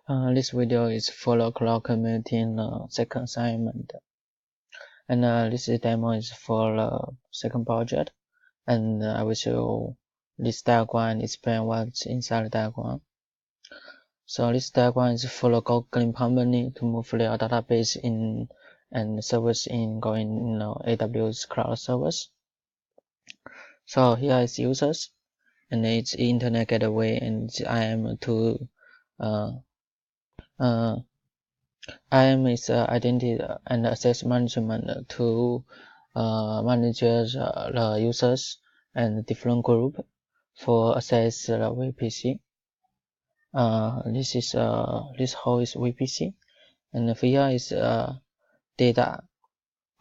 This video is for the cloud computing second assignment, and this demo is for the second project, and I will show this diagram and explain what's inside the diagram. So this diagram is for the Google company to move their database in and service in going AWS cloud service. So here is users, and it's internet gateway, and IAM to IAM is identity and access management to manage the users and different group for access the VPC. This whole is VPC, and here is data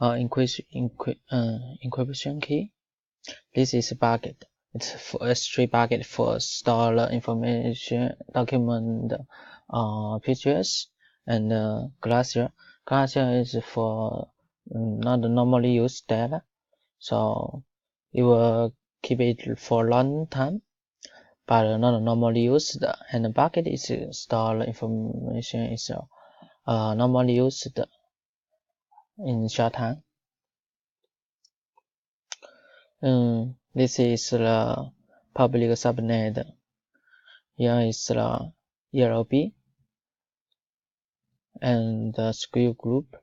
encryption key. This is bucket. It's for S3 bucket for store the information, document, pictures, and Glacier. Glacier is for not normally used data, so it will keep it for a long time, but not normally used. And the bucket is store information is normally used in short time. This is the public subnet. Here is the ELB and the square group.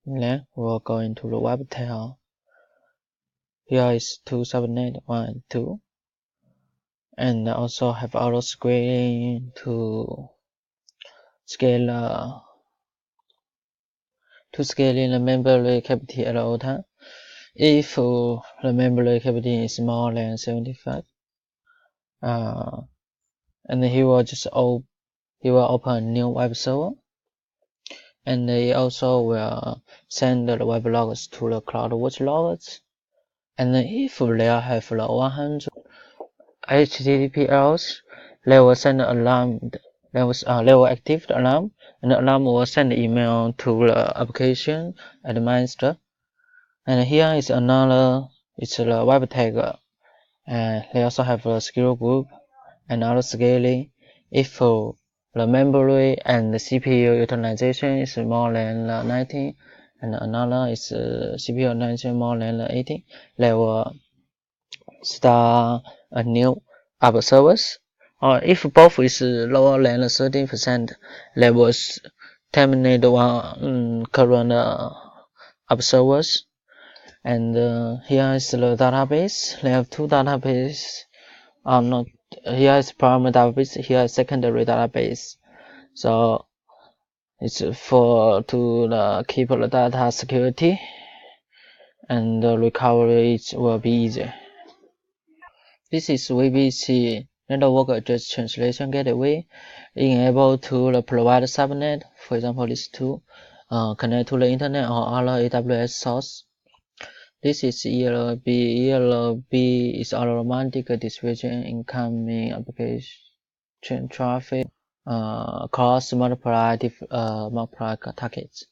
Then we'll go into the web tail. Here is two subnet 1 and 2, and also have auto scaling to scale in the memory capacity at all time. If the memory capacity is more than 75, and he will open a new web server, and he also will send the web logs to the CloudWatch logs. And if they have the 100 HTTPS, they will send an alarm. They will activate the alarm, and the alarm will send email to the application administrator. And here is another, it's the web tag, and they also have a skill group and auto scaling. If the memory and the CPU utilization is more than 90, and another is CPU utilization more than 80, they will start a new app service. Or if both is lower than 30%, they will terminate one current app service. And here is the database. They have two databases. Here is primary database, here is secondary database. So it's for to keep the data security, and the recovery will be easy. This is VPC network address translation gateway, enabled to provide subnet. For example, these two connect to the internet or other AWS source. This is ELB. ELB is automatic distribution incoming application traffic across multiple targets.